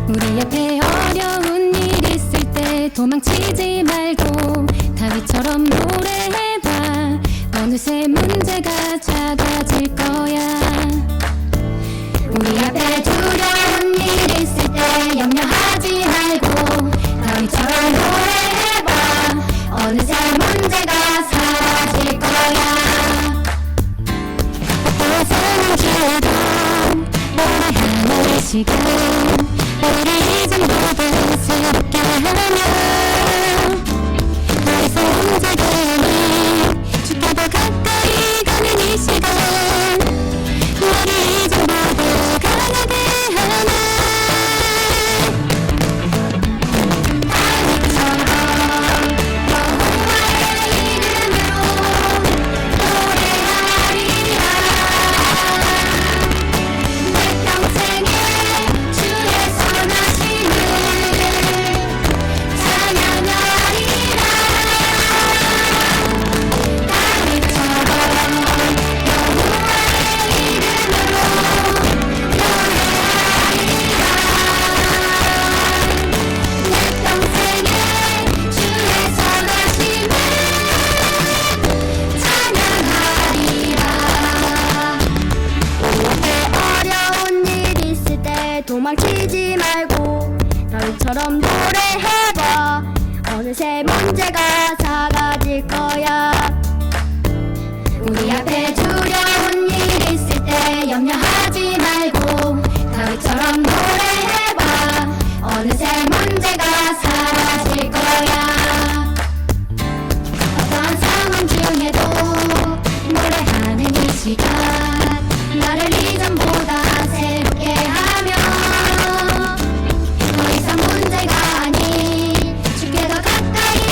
우리 앞에 어려운 일 있을 때 도망치지 말고 다윗처럼 노래해봐. 어느새 문제가 작아질 거야. 우리 앞에 두려운 일 있을 때 염려하지 말고 다윗처럼 노래해봐. 어느새 문제가 사라질 거야. 어떤 상황 중에도 노래하는 시간, 우리 이 정도도 새롭게 하며 더 이상 문제가 아닌 주께 더 가까이 가는 이 시간, 우리 이 정도도 강하게 하나. 다윗처럼 여호와의 이름으로 노래하리라. 내 평생에 주의 선하심을 찬양하리라. 다윗처럼 여호와의 이름으로 노래하리라. 내 평생에 주의 선하심을 찬양하리라. 앞에 어려운 일 있을 때 도망치지 말고 다윗처럼 노래해봐. 어느새 문제가 사라질 거야. 우리 앞에 두려운 일 있을 때 염려하지 말고 다윗처럼 노래해봐. 어느새 문제가 사라질 거야. 어떤 상황 중에도 노래하는 이 시간, 나를 이전보다 새롭게 하며 더 이상 문제가 아닌 주께 더 가까이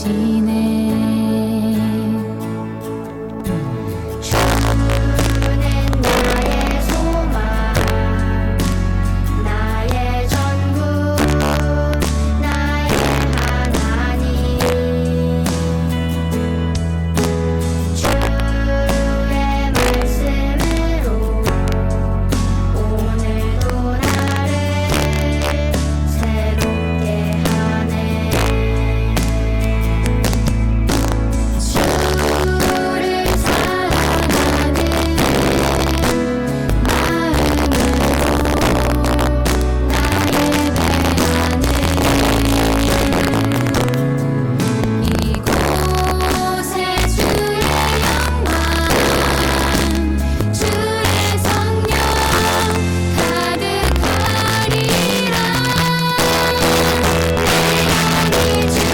하시네. 주는 나의 소망, 나의 전부, 나의 하나님. 주의 말씀으로 오늘도 나를 새롭게 하네. 주를 사랑하는 이곳에 주의 영광, 주의 성령 가득하리라. 내 영이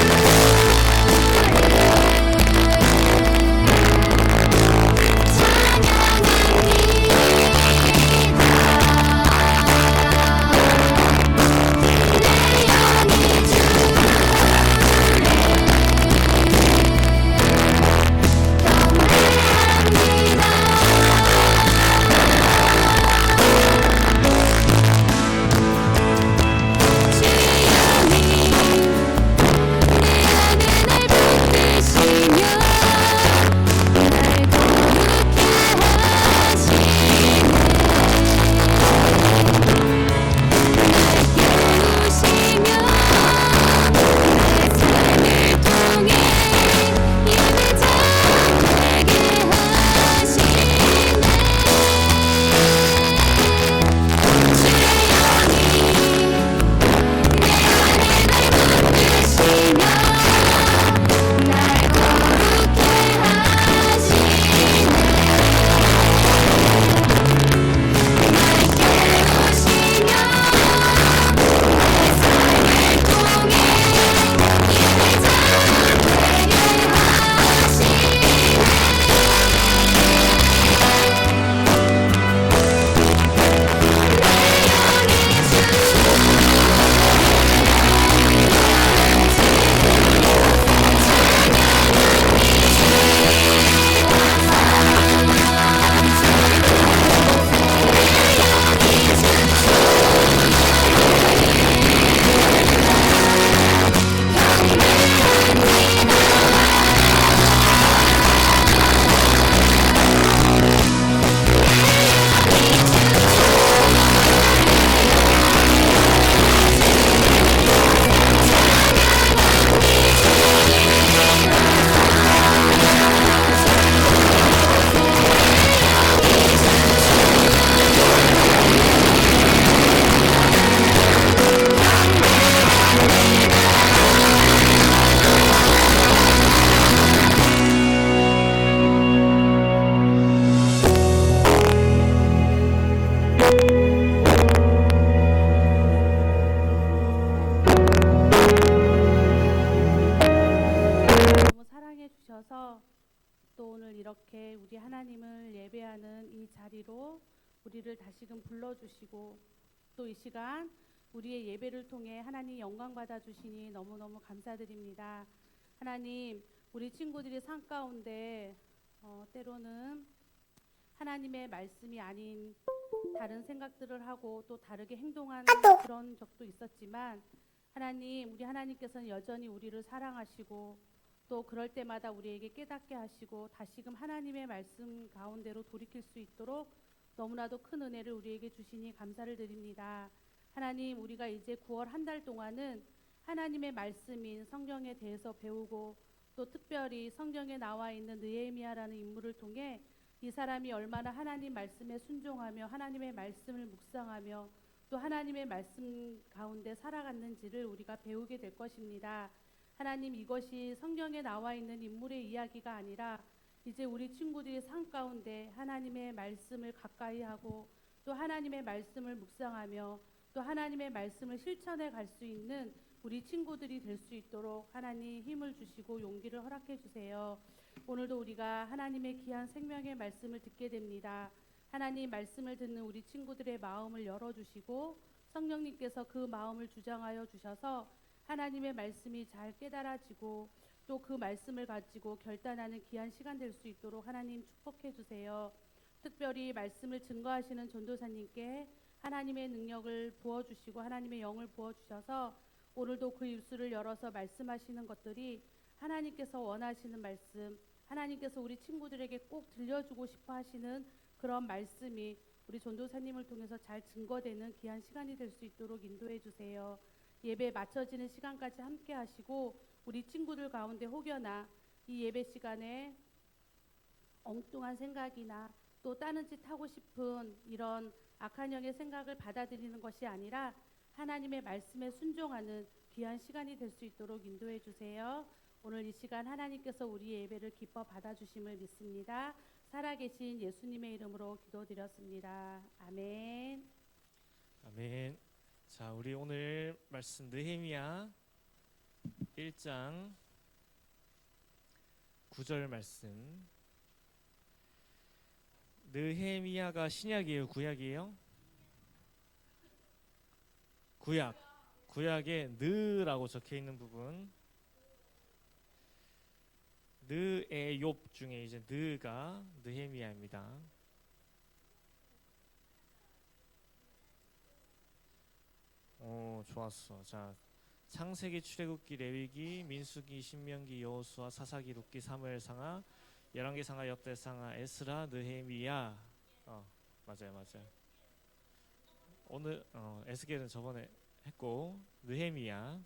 너무 사랑해 주셔서 또 오늘 이렇게 우리 하나님을 예배하는 이 자리로 우리를 다시금 불러주시고 또 이 시간 우리의 예배를 통해 하나님 영광 받아 주시니 너무너무 감사드립니다. 하나님, 우리 친구들이 삶 가운데 때로는 하나님의 말씀이 아닌 다른 생각들을 하고 또 다르게 행동하는 그런 적도 있었지만 하나님, 우리 하나님께서는 여전히 우리를 사랑하시고 또 그럴 때마다 우리에게 깨닫게 하시고 다시금 하나님의 말씀 가운데로 돌이킬 수 있도록 너무나도 큰 은혜를 우리에게 주시니 감사를 드립니다. 하나님, 우리가 이제 9월 한 달 동안은 하나님의 말씀인 성경에 대해서 배우고 또 특별히 성경에 나와 있는 느헤미야라는 인물을 통해 이 사람이 얼마나 하나님 말씀에 순종하며 하나님의 말씀을 묵상하며 또 하나님의 말씀 가운데 살아갔는지를 우리가 배우게 될 것입니다. 하나님, 이것이 성경에 나와 있는 인물의 이야기가 아니라 이제 우리 친구들이 삶 가운데 하나님의 말씀을 가까이 하고 또 하나님의 말씀을 묵상하며 또 하나님의 말씀을 실천해 갈 수 있는 우리 친구들이 될 수 있도록 하나님 힘을 주시고 용기를 허락해 주세요. 오늘도 우리가 하나님의 귀한 생명의 말씀을 듣게 됩니다. 하나님 말씀을 듣는 우리 친구들의 마음을 열어주시고 성령님께서 그 마음을 주장하여 주셔서 하나님의 말씀이 잘 깨달아지고 또 그 말씀을 가지고 결단하는 귀한 시간 될 수 있도록 하나님 축복해 주세요. 특별히 말씀을 증거하시는 전도사님께 하나님의 능력을 부어주시고 하나님의 영을 부어주셔서 오늘도 그 입술을 열어서 말씀하시는 것들이 하나님께서 원하시는 말씀, 하나님께서 우리 친구들에게 꼭 들려주고 싶어 하시는 그런 말씀이 우리 전도사님을 통해서 잘 증거되는 귀한 시간이 될 수 있도록 인도해 주세요. 예배 마쳐지는 시간까지 함께 하시고 우리 친구들 가운데 혹여나 이 예배 시간에 엉뚱한 생각이나 또 다른 짓 하고 싶은 이런 악한 영의 생각을 받아들이는 것이 아니라 하나님의 말씀에 순종하는 귀한 시간이 될 수 있도록 인도해 주세요. 오늘 이 시간 하나님께서 우리의 예배를 기뻐 받아주심을 믿습니다. 살아계신 예수님의 이름으로 기도드렸습니다. 아멘. 아멘. 자, 우리 오늘 말씀 느헤미야 1장 9절 말씀. 느헤미야가 신약이에요, 구약이에요? 구약. 구약에 느라고 적혀 있는 부분. 느의 욥 중에 이제 느가 느헤미야입니다. 오, 좋았어. 자, 창세기, 출애굽기, 레위기, 민수기, 신명기, 여호수아, 사사기, 룻기, 사무엘상하, 열왕기상하, 역대상하, 에스라, 느헤미야. 맞아요. 오늘 에스겔은 저번에 했고 느헤미야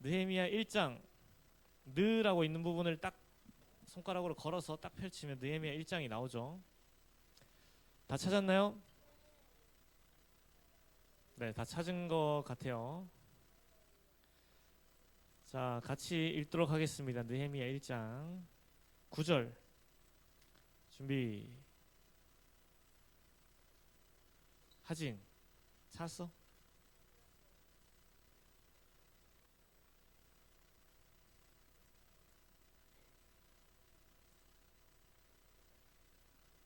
1장 느라고 있는 부분을 딱 손가락으로 걸어서 딱 펼치면 느헤미야 1장이 나오죠. 다 찾았나요? 네, 다 찾은 것 같아요. 자, 같이 읽도록 하겠습니다. 느헤미야 1장 9절 준비. 하진 찾았어?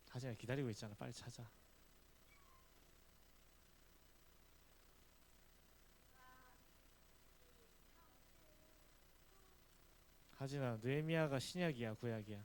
하진아 기다리고 있잖아. 빨리 찾아. 하진아, 느헤미야가 신약이야, 구약이야?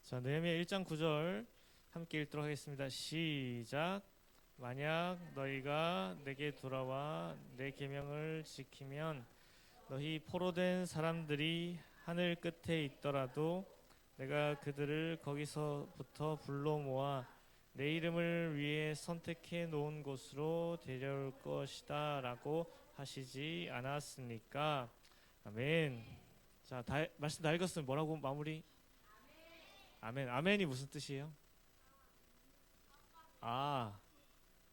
자, 느헤미야 1장 9절 함께 읽도록 하겠습니다. 시작. 만약 너희가 내게 돌아와 내 계명을 지키면 너희 포로된 사람들이 하늘 끝에 있더라도 내가 그들을 거기서부터 불러 모아 내 이름을 위해 선택해 놓은 곳으로 데려올 것이다 라고 하시지 않았습니까? 아멘. 자, 말씀 다 읽었으면 뭐라고 마무리? 아멘. 아멘이 무슨 뜻이에요?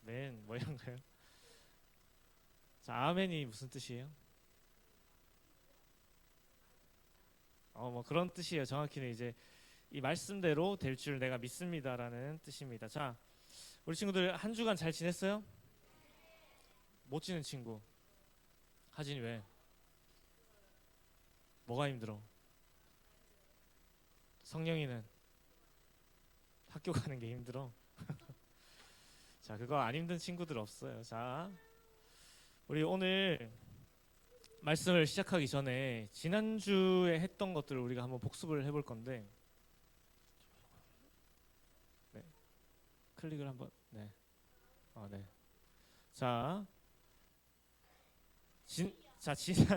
맨 뭐 이런 거요? 자, 아멘이 무슨 뜻이에요? 뭐 그런 뜻이에요. 정확히는 이제 이 말씀대로 될 줄 내가 믿습니다라는 뜻입니다. 자, 우리 친구들 한 주간 잘 지냈어요? 못 지낸 친구. 하진이 왜? 뭐가 힘들어? 성령이는 학교 가는 게 힘들어. 자, 그거 안 힘든 친구들 없어요. 자, 우리 오늘 말씀을 시작하기 전에 지난주에 했던 것들을 우리가 한번 복습을 해볼 건데, 네, 클릭을 한번. 네. 네. 자,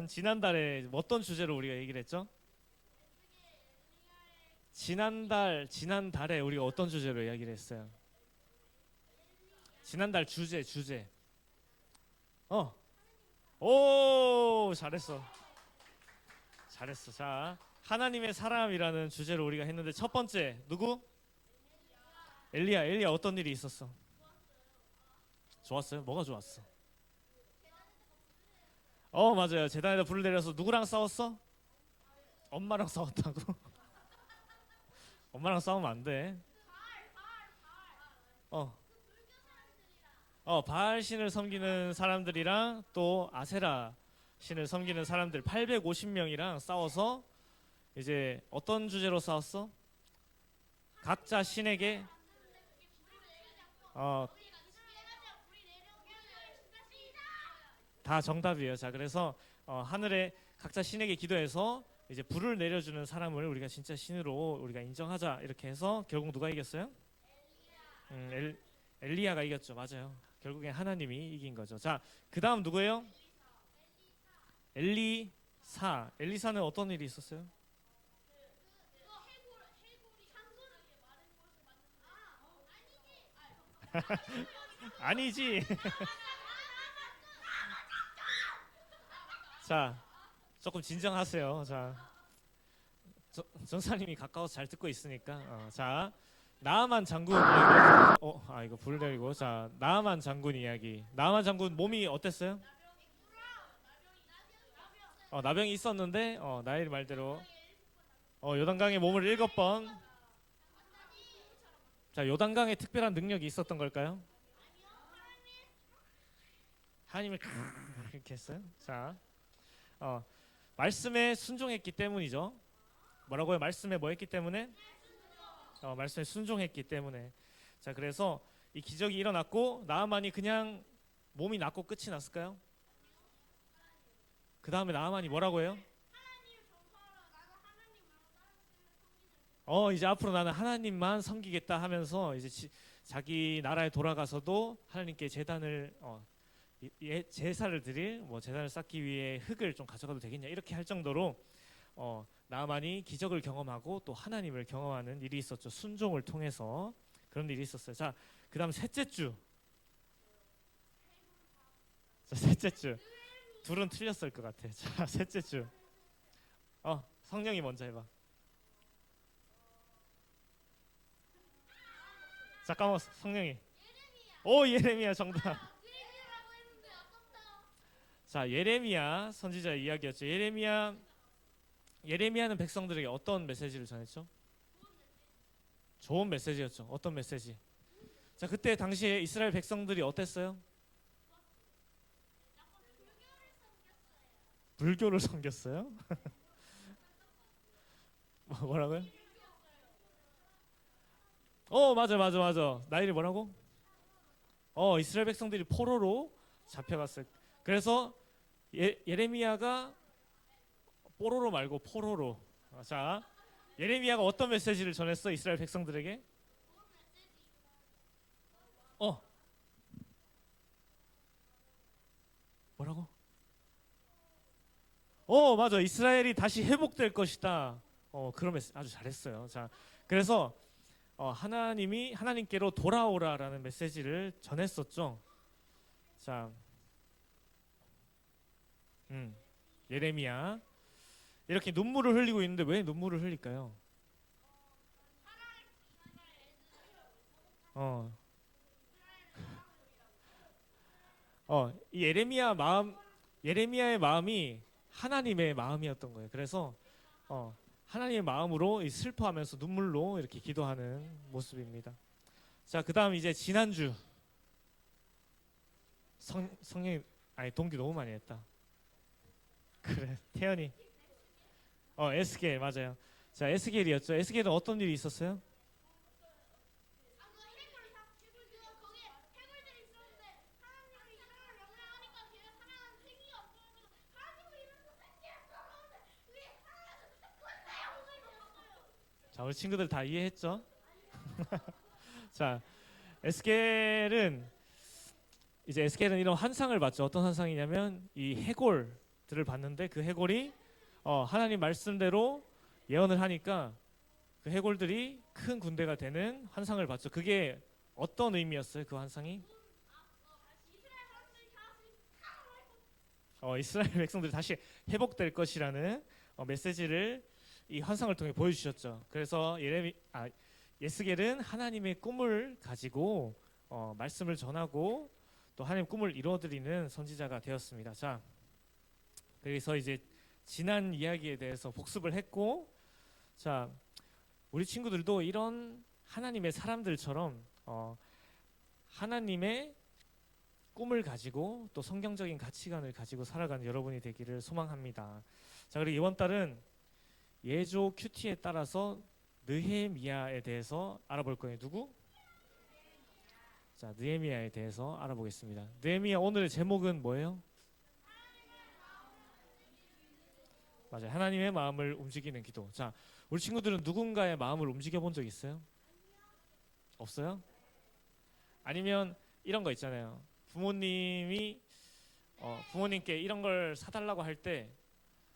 지난달에 어떤 주제로 우리가 얘기를 했죠? 지난달에 우리가 어떤 주제로 이야기를 했어요? 지난달 주제. 오, 잘했어. 자, 하나님의 사람이라는 주제로 우리가 했는데 첫 번째 누구? 엘리야 어떤 일이 있었어? 좋았어요? 뭐가 좋았어? 맞아요. 제단에다 불을 내려서 누구랑 싸웠어? 엄마랑 싸웠다고? 엄마랑 싸우면 안 돼. 바알 신을 섬기는 사람들이랑 또 아세라 신을 섬기는 사람들 850명이랑 싸워서 이제 어떤 주제로 싸웠어? 각자 신에게 다 정답이에요. 자, 그래서 하늘에 각자 신에게 기도해서 이제 불을 내려주는 사람을 우리가 진짜 신으로 우리가 인정하자 이렇게 해서 결국 누가 이겼어요? 엘리야가 이겼죠. 맞아요. 결국엔 하나님이 이긴 거죠. 자, 그 다음 누구예요? 엘리사. 엘리사는 어떤 일이 있었어요? 아니지. 자, 조금 진정하세요. 자, 전사님이 가까워서 잘 듣고 있으니까. 자, 나아만 장군 이야기. 이거 불 내리고. 자, 나아만 장군 이야기. 나아만 장군 몸이 어땠어요? 나병이 있었는데 나의 말대로 요단강에 몸을 7번. 자, 요단강에 특별한 능력이 있었던 걸까요? 하나님을 이렇게 했어요. 자, 말씀에 순종했기 때문이죠. 뭐라고요? 말씀에 뭐 했기 때문에? 말씀에 순종했기 때문에. 자, 그래서 이 기적이 일어났고 나아만이 그냥 몸이 낫고 끝이 났을까요? 그 다음에 나아만이 뭐라고 해요? 이제 앞으로 나는 하나님만 섬기겠다 하면서 이제 자기 나라에 돌아가서도 하나님께 제단을 제사를 드릴 제단을 쌓기 위해 흙을 좀 가져가도 되겠냐 이렇게 할 정도로 나아만이 기적을 경험하고 또 하나님을 경험하는 일이 있었죠. 순종을 통해서 그런 일이 있었어요. 자, 그다음 셋째 주. 자, 셋째 주. 둘은 틀렸을 것 같아. 자, 셋째 주. 성령이 먼저 해봐. 잠깐만, 성령이. 예레미야 정답. 자, 예레미야 선지자 이야기였죠. 예레미야는 백성들에게 어떤 메시지를 전했죠? 좋은 메시지였죠. 어떤 메시지? 자, 그때 당시에 이스라엘 백성들이 어땠어요? 불교를 섬겼어요? 뭐라고요? 맞아. 나일이 뭐라고? 이스라엘 백성들이 포로로 잡혀갔어요. 그래서 예레미야가 뽀로로 말고 포로로. 자, 예레미야가 어떤 메시지를 전했어? 이스라엘 백성들에게? 뭐라고? 맞아. 이스라엘이 다시 회복될 것이다. 그런 메시지 아주 잘했어요. 자, 그래서 하나님께로 돌아오라라는 메시지를 전했었죠. 자, 예레미야 이렇게 눈물을 흘리고 있는데 왜 눈물을 흘릴까요? 이 예레미야의 마음이 하나님의 마음이었던 거예요. 그래서 하나님의 마음으로 슬퍼하면서 눈물로 이렇게 기도하는 모습입니다. 자, 그다음 이제 지난주 성령이 동기 너무 많이 했다. 그래, 태연이. 에스겔 맞아요. 자, 에스겔이었죠. 에스겔은 어떤 일이 있었어요? 자, 우리 친구들 다 이해했죠? 자, 에스겔은 이런 환상을 봤죠. 어떤 환상이냐면 이 해골들을 봤는데 그 해골이 하나님 말씀대로 예언을 하니까 그 해골들이 큰 군대가 되는 환상을 봤죠. 그게 어떤 의미였어요? 그 환상이? 이스라엘 백성들이 다시 회복될 것이라는 메시지를 이 환상을 통해 보여주셨죠. 그래서 예스겔은 하나님의 꿈을 가지고 말씀을 전하고 또 하나님 꿈을 이루어드리는 선지자가 되었습니다. 자, 그래서 이제 지난 이야기에 대해서 복습을 했고, 자, 우리 친구들도 이런 하나님의 사람들처럼 하나님의 꿈을 가지고 또 성경적인 가치관을 가지고 살아가는 여러분이 되기를 소망합니다. 자, 그리고 이번 달은 예조 큐티에 따라서 느헤미야에 대해서 알아볼 거예요. 누구? 자, 느헤미야에 대해서 알아보겠습니다. 느헤미야 오늘의 제목은 뭐예요? 맞아요. 하나님의 마음을 움직이는 기도. 자, 우리 친구들은 누군가의 마음을 움직여 본 적 있어요? 없어요? 아니면 이런 거 있잖아요. 부모님이 부모님께 이런 걸 사달라고 할 때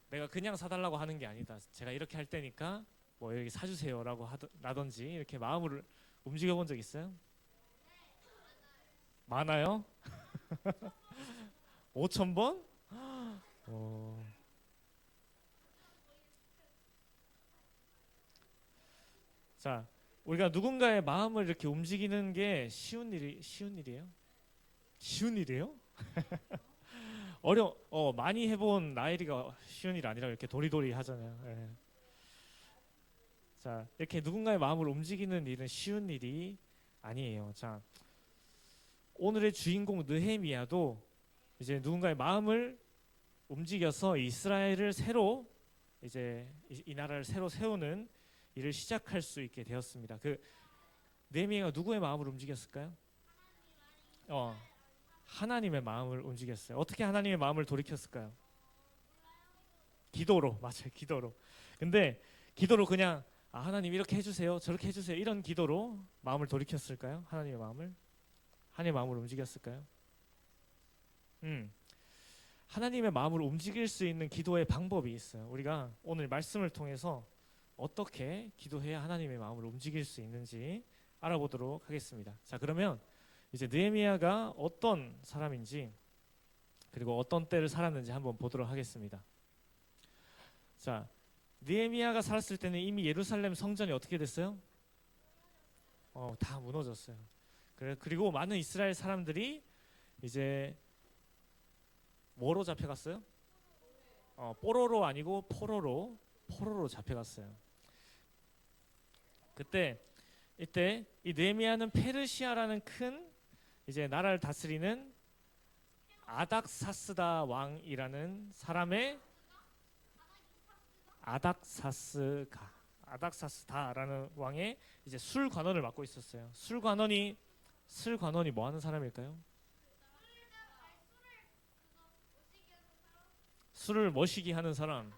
내가 그냥 사달라고 하는 게 아니다. 제가 이렇게 할 테니까 뭐 여기 사주세요라고 라든지 이렇게 마음을 움직여 본 적 있어요? 많아요? 5,000번? 자, 우리가 누군가의 마음을 이렇게 움직이는 게 쉬운 일이에요? 쉬운 일이에요? 많이 해본 나엘이가 쉬운 일 아니라 이렇게 도리도리 하잖아요. 예. 자, 이렇게 누군가의 마음을 움직이는 일은 쉬운 일이 아니에요. 자, 오늘의 주인공 느헤미야도 이제 누군가의 마음을 움직여서 이스라엘을 새로 이제 이 나라를 새로 세우는 일을 시작할 수 있게 되었습니다. 그 느헤미야가 누구의 마음을 움직였을까요? 하나님의 마음을 움직였어요. 어떻게 하나님의 마음을 돌이켰을까요? 기도로. 맞아요. 기도로. 근데 기도로 그냥 하나님 이렇게 해주세요, 저렇게 해주세요, 이런 기도로 마음을 돌이켰을까요? 하나님의 마음을 움직였을까요? 하나님의 마음을 움직일 수 있는 기도의 방법이 있어요. 우리가 오늘 말씀을 통해서 어떻게 기도해야 하나님의 마음을 움직일 수 있는지 알아보도록 하겠습니다. 자, 그러면 이제 느헤미야가 어떤 사람인지 그리고 어떤 때를 살았는지 한번 보도록 하겠습니다. 자, 느헤미야가 살았을 때는 이미 예루살렘 성전이 어떻게 됐어요? 다 무너졌어요. 그리고 많은 이스라엘 사람들이 이제 뭐로 잡혀갔어요? 뽀로로 아니고 포로로 잡혀갔어요. 이때 이 느헤미야는 페르시아라는 큰 이제 나라를 다스리는 아닥사스다 왕이라는 사람의 아닥사스다라는 왕의 이제 술관원을 맡고 있었어요. 술관원이 뭐 하는 사람일까요? 술을 머시기 하는 사람.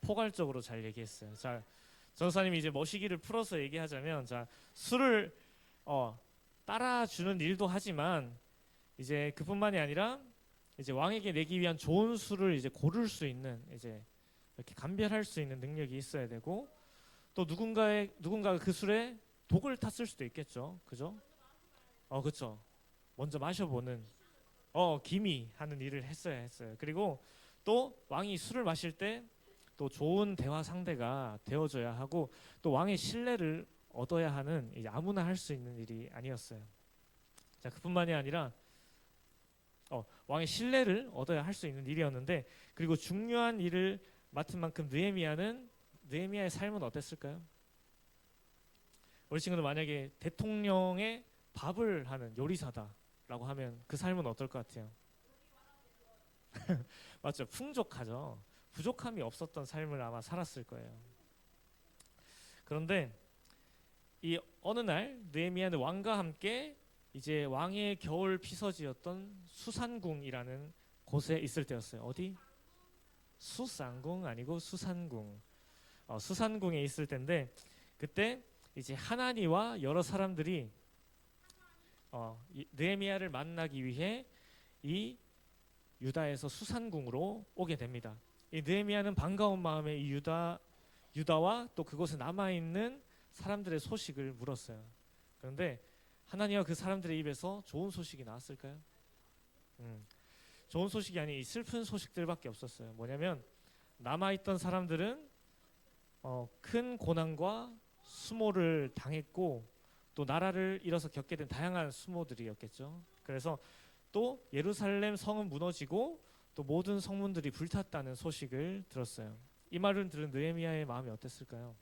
포괄적으로 잘 얘기했어요. 자, 전사님이 이제 머시기를 풀어서 얘기하자면, 자, 술을 따라주는 일도 하지만 이제 그뿐만이 아니라 이제 왕에게 내기 위한 좋은 술을 이제 고를 수 있는 이제 이렇게 감별할 수 있는 능력이 있어야 되고 또 누군가가 그 술에 독을 탔을 수도 있겠죠, 그죠? 그렇죠. 먼저 마셔보는 기미하는 일을 했어요. 그리고 또 왕이 술을 마실 때 또 좋은 대화 상대가 되어줘야 하고 또 왕의 신뢰를 얻어야 하는 이제 아무나 할 수 있는 일이 아니었어요. 자, 그뿐만이 아니라 왕의 신뢰를 얻어야 할 수 있는 일이었는데 그리고 중요한 일을 맡은 만큼 느헤미야의 삶은 어땠을까요? 우리 친구들 만약에 대통령의 밥을 하는 요리사다라고 하면 그 삶은 어떨 것 같아요? 맞죠? 풍족하죠. 부족함이 없었던 삶을 아마 살았을 거예요. 그런데 이 어느 날 느헤미야는 왕과 함께 이제 왕의 겨울 피서지였던 수산궁이라는 곳에 있을 때였어요. 어디? 수상궁 아니고 수산궁. 수산궁에 있을 때인데 그때 이제 하나니와 여러 사람들이 느헤미야를 만나기 위해 이 유다에서 수산궁으로 오게 됩니다. 이 느헤미야는 반가운 마음에 이 유다와 또 그곳에 남아 있는 사람들의 소식을 물었어요. 그런데 하나님과 그 사람들의 입에서 좋은 소식이 나왔을까요? 좋은 소식이 아닌 이 슬픈 소식들밖에 없었어요. 뭐냐면 남아있던 사람들은 큰 고난과 수모를 당했고 또 나라를 잃어서 겪게 된 다양한 수모들이었겠죠. 그래서 또 예루살렘 성은 무너지고 또 모든 성문들이 불탔다는 소식을 들었어요. 이 말을 들은 느헤미야의 마음이 어땠을까요?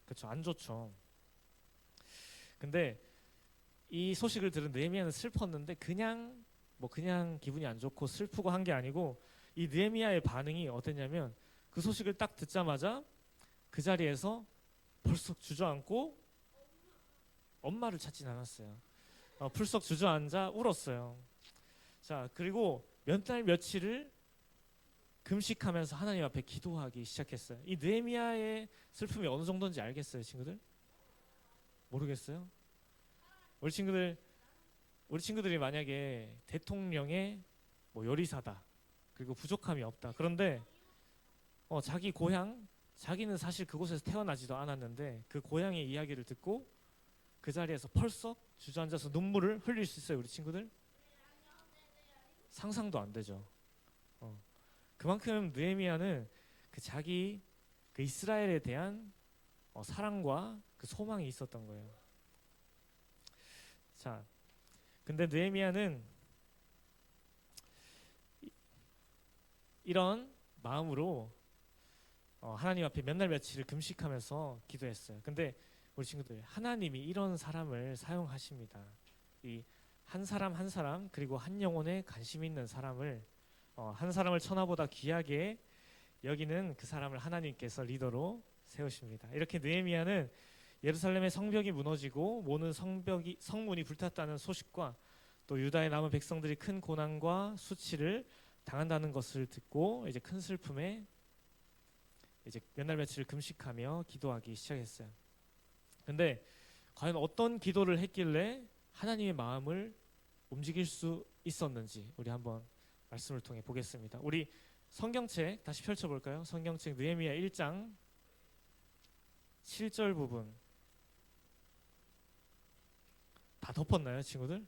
그렇죠. 안 좋죠. 근데 이 소식을 들은 느헤미야는 슬펐는데 그냥 기분이 안 좋고 슬프고 한 게 아니고 이 느헤미야의 반응이 어땠냐면 그 소식을 딱 듣자마자 그 자리에서 벌썩 주저앉고 엄마를 찾진 않았어요. 풀썩 주저앉아 울었어요. 자, 그리고 몇 달 며칠을 금식하면서 하나님 앞에 기도하기 시작했어요. 이 느헤미야의 슬픔이 어느 정도인지 알겠어요, 친구들? 모르겠어요? 우리 친구들이 만약에 대통령의 뭐 요리사다. 그리고 부족함이 없다. 그런데 자기 고향, 자기는 사실 그곳에서 태어나지도 않았는데 그 고향의 이야기를 듣고 그 자리에서 펄썩 주저앉아서 눈물을 흘릴 수 있어요, 우리 친구들? 상상도 안 되죠. 그만큼 느헤미야는 그 이스라엘에 대한 사랑과 그 소망이 있었던 거예요. 자, 근데 느헤미야는 이런 마음으로 하나님 앞에 몇 날 며칠을 금식하면서 기도했어요. 근데 우리 친구들, 하나님이 이런 사람을 사용하십니다. 이 한 사람 한 사람 그리고 한 영혼에 관심 있는 사람을 한 사람을 천하보다 귀하게 여기는 그 사람을 하나님께서 리더로 세우십니다. 이렇게 느헤미야는 예루살렘의 성벽이 무너지고 모든 성문이 불탔다는 소식과 또 유다의 남은 백성들이 큰 고난과 수치를 당한다는 것을 듣고 이제 큰 슬픔에 이제 몇 날 며칠 금식하며 기도하기 시작했어요. 근데 과연 어떤 기도를 했길래 하나님의 마음을 움직일 수 있었는지 우리 한번 말씀을 통해 보겠습니다. 우리 성경책 다시 펼쳐볼까요? 성경책 느헤미야 1장 7절 부분. 다 덮었나요, 친구들?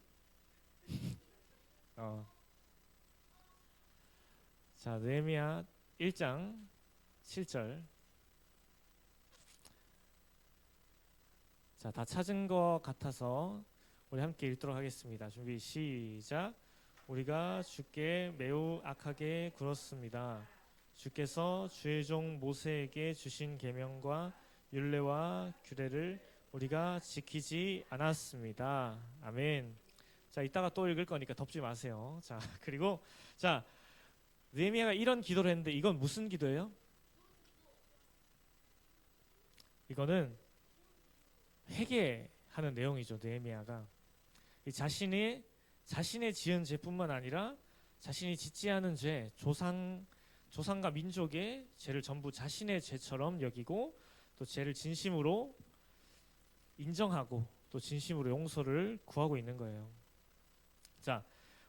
자, 느헤미야 1장 7절. 자, 다 찾은 것 같아서 우리 함께 읽도록 하겠습니다. 준비 시작. 우리가 주께 매우 악하게 굴었습니다. 주께서 주의 종 모세에게 주신 계명과 율례와 규례를 우리가 지키지 않았습니다. 아멘. 자, 이따가 또 읽을 거니까 덮지 마세요. 자, 그리고 자, 느헤미야가 이런 기도를 했는데 이건 무슨 기도예요? 이거는 회개하는 내용이죠. 느헤미야가 이 자신의 지은 죄뿐만 아니라 자신이 짓지 않은 죄, 조상과 민족의 죄를 전부 자신의 죄처럼 여기고 또 죄를 진심으로 인정하고 또 진심으로 용서를 구하고 있는 거예요. 자,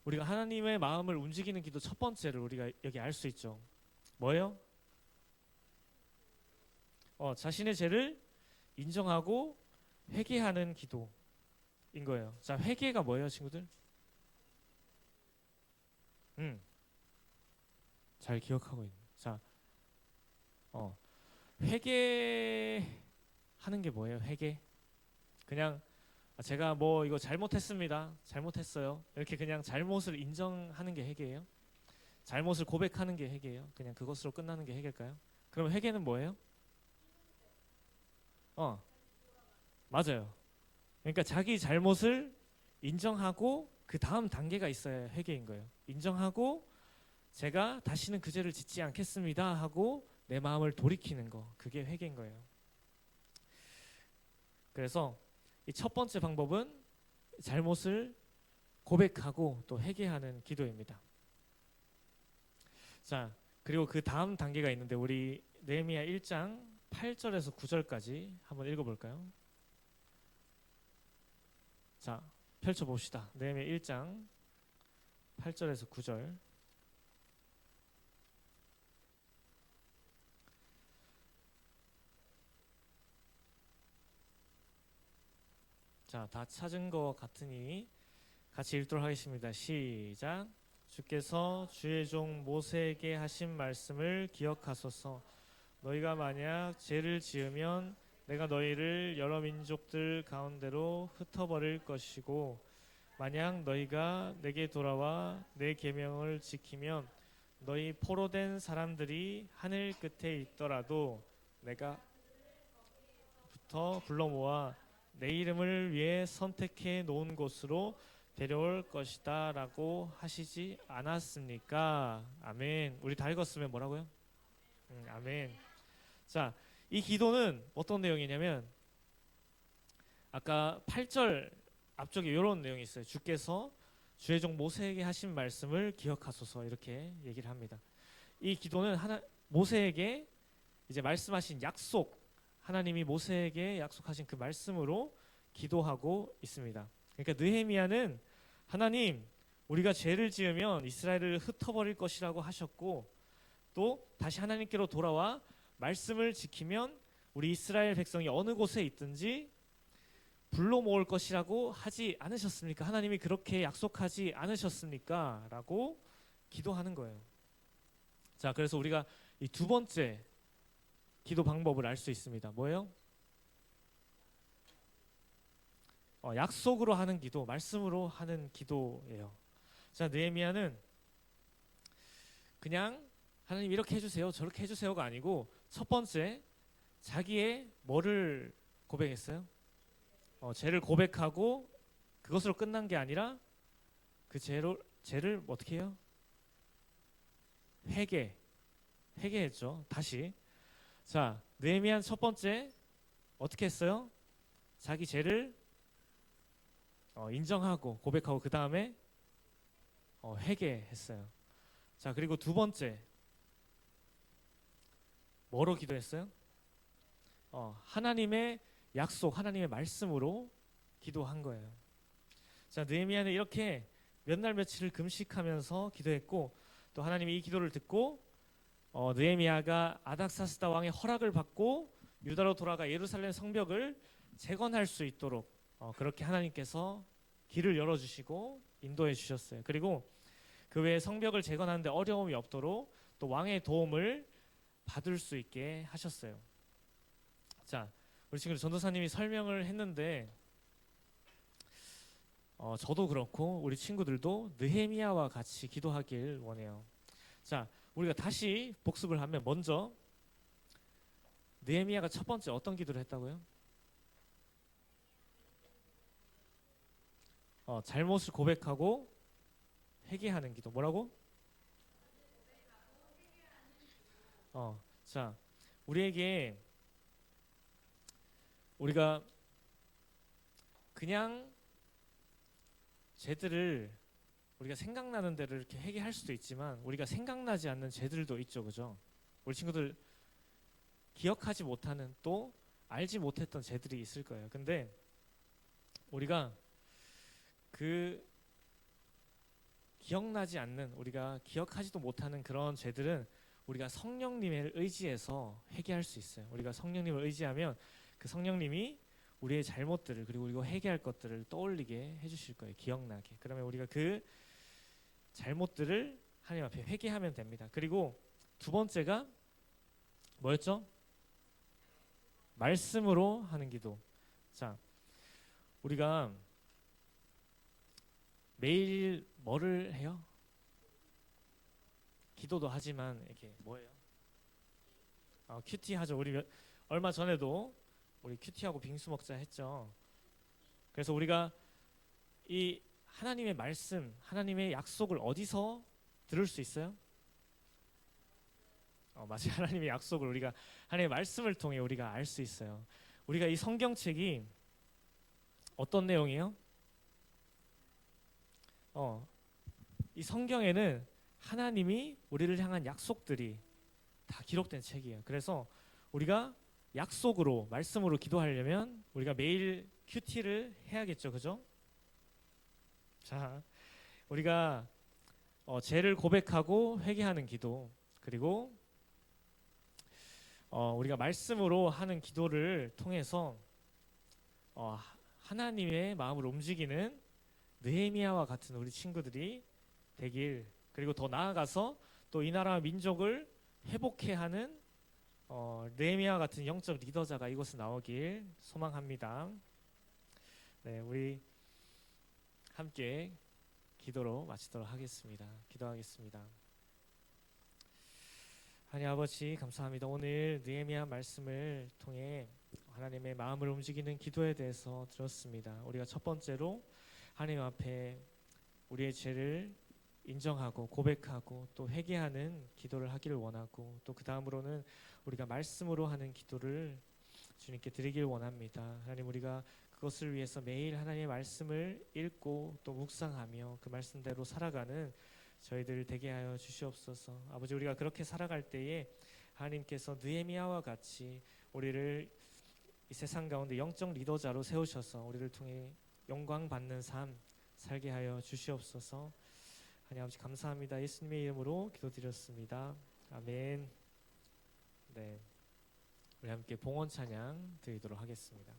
우리가 하나님의 마음을 움직이는 기도 첫 번째를 우리가 여기 알 수 있죠. 뭐예요? 자신의 죄를 인정하고 회개하는 기도인 거예요. 자, 회개가 뭐예요, 친구들? 잘 기억하고 있는. 자, 회개하는 게 뭐예요? 회개? 그냥 제가 뭐 이거 잘못했습니다. 잘못했어요. 이렇게 그냥 잘못을 인정하는 게 회개예요? 잘못을 고백하는 게 회개예요? 그냥 그것으로 끝나는 게 회개일까요? 그럼 회개는 뭐예요? 맞아요. 그러니까 자기 잘못을 인정하고 그 다음 단계가 있어야 회개인 거예요. 인정하고 제가 다시는 그 죄를 짓지 않겠습니다 하고 내 마음을 돌이키는 거, 그게 회개인 거예요. 그래서 이 첫 번째 방법은 잘못을 고백하고 또 회개하는 기도입니다. 자, 그리고 그 다음 단계가 있는데 우리 느헤미야 1장 8절에서 9절까지 한번 읽어볼까요? 자, 펼쳐봅시다. 느헤미야 1장 8절에서 9절. 자, 다 찾은 것 같으니 같이 읽도록 하겠습니다. 시작. 주께서 주의 종 모세에게 하신 말씀을 기억하소서. 너희가 만약 죄를 지으면 내가 너희를 여러 민족들 가운데로 흩어버릴 것이고 만약 너희가 내게 돌아와 내 계명을 지키면 너희 포로된 사람들이 하늘 끝에 있더라도 내가 땅에서부터 불러 모아 내 이름을 위해 선택해 놓은 곳으로 데려올 것이다라고 하시지 않았습니까? 아멘. 우리 다 읽었으면 뭐라고요? 아멘. 자, 이 기도는 어떤 내용이냐면 아까 8절 앞쪽에 이런 내용이 있어요. 주께서 주의 종 모세에게 하신 말씀을 기억하소서 이렇게 얘기를 합니다. 이 기도는 모세에게 이제 말씀하신 약속, 하나님이 모세에게 약속하신 그 말씀으로 기도하고 있습니다. 그러니까 느헤미야는 하나님, 우리가 죄를 지으면 이스라엘을 흩어버릴 것이라고 하셨고 또 다시 하나님께로 돌아와 말씀을 지키면 우리 이스라엘 백성이 어느 곳에 있든지 불러 모을 것이라고 하지 않으셨습니까? 하나님이 그렇게 약속하지 않으셨습니까? 라고 기도하는 거예요. 자, 그래서 우리가 이 두 번째 기도 방법을 알 수 있습니다. 뭐예요? 약속으로 하는 기도, 말씀으로 하는 기도예요. 자, 느헤미야는 그냥 하나님 이렇게 해주세요, 저렇게 해주세요가 아니고 첫 번째 자기의 뭐를 고백했어요? 죄를 고백하고 그것으로 끝난 게 아니라 그 죄를 어떻게 해요? 회개했죠. 다시. 자, 느헤미야 첫 번째 어떻게 했어요? 자기 죄를 인정하고 고백하고 그 다음에 회개했어요. 자, 그리고 두 번째 뭐로 기도했어요? 하나님의 약속, 하나님의 말씀으로 기도한 거예요. 자, 느헤미야는 이렇게 몇 날 며칠을 금식하면서 기도했고 또 하나님이 이 기도를 듣고 느헤미야가 아닥사스다 왕의 허락을 받고 유다로 돌아가 예루살렘 성벽을 재건할 수 있도록 그렇게 하나님께서 길을 열어주시고 인도해 주셨어요. 그리고 그 외에 성벽을 재건하는데 어려움이 없도록 또 왕의 도움을 받을 수 있게 하셨어요. 자, 우리 친구 전도사님이 설명을 했는데 저도 그렇고 우리 친구들도 느헤미야와 같이 기도하길 원해요. 자, 우리가 다시 복습을 하면 먼저 느헤미야가 첫 번째 어떤 기도를 했다고요? 잘못을 고백하고 회개하는 기도. 뭐라고? 자, 우리가 그냥 죄들을 우리가 생각나는 대로 이렇게 회개할 수도 있지만 우리가 생각나지 않는 죄들도 있죠, 그죠? 우리 친구들 기억하지 못하는 또 알지 못했던 죄들이 있을 거예요. 근데 우리가 그 기억나지 않는, 우리가 기억하지도 못하는 그런 죄들은 우리가 성령님을 의지해서 회개할 수 있어요. 우리가 성령님을 의지하면 그 성령님이 우리의 잘못들을 그리고 우리가 회개할 것들을 떠올리게 해주실 거예요. 기억나게. 그러면 우리가 그 잘못들을 하나님 앞에 회개하면 됩니다. 그리고 두 번째가 뭐였죠? 말씀으로 하는 기도. 자, 우리가 매일 뭐를 해요? 기도도 하지만 이렇게 뭐예요? 큐티 하죠. 우리 얼마 전에도 우리 큐티하고 빙수 먹자 했죠. 그래서 우리가 이 하나님의 말씀, 하나님의 약속을 어디서 들을 수 있어요? 맞아요. 하나님의 약속을 우리가 하나님의 말씀을 통해 우리가 알 수 있어요. 우리가 이 성경책이 어떤 내용이에요? 이 성경에는 하나님이 우리를 향한 약속들이 다 기록된 책이에요. 그래서 우리가 약속으로, 말씀으로 기도하려면 우리가 매일 큐티를 해야겠죠, 그죠? 자, 우리가 죄를 고백하고 회개하는 기도, 그리고 우리가 말씀으로 하는 기도를 통해서 하나님의 마음을 움직이는 느헤미야와 같은 우리 친구들이 되길, 그리고 더 나아가서 또 이 나라와 민족을 회복해 하는 느헤미야와 같은 영적 리더자가 이곳에 나오길 소망합니다. 네, 우리 함께 기도로 마치도록 하겠습니다. 기도하겠습니다. 하나님 아버지 감사합니다. 오늘 느헤미야 말씀을 통해 하나님의 마음을 움직이는 기도에 대해서 들었습니다. 우리가 첫 번째로 하나님 앞에 우리의 죄를 인정하고 고백하고 또 회개하는 기도를 하기를 원하고, 또 그 다음으로는 우리가 말씀으로 하는 기도를 주님께 드리길 원합니다. 하나님, 우리가 그것을 위해서 매일 하나님의 말씀을 읽고 또 묵상하며 그 말씀대로 살아가는 저희들 되게 하여 주시옵소서. 아버지, 우리가 그렇게 살아갈 때에 하나님께서 느헤미야와 같이 우리를 이 세상 가운데 영적 리더자로 세우셔서 우리를 통해 영광 받는 삶 살게 하여 주시옵소서. 하나님 아버지, 감사합니다. 예수님의 이름으로 기도드렸습니다. 아멘. 네, 우리 함께 봉헌 찬양 드리도록 하겠습니다.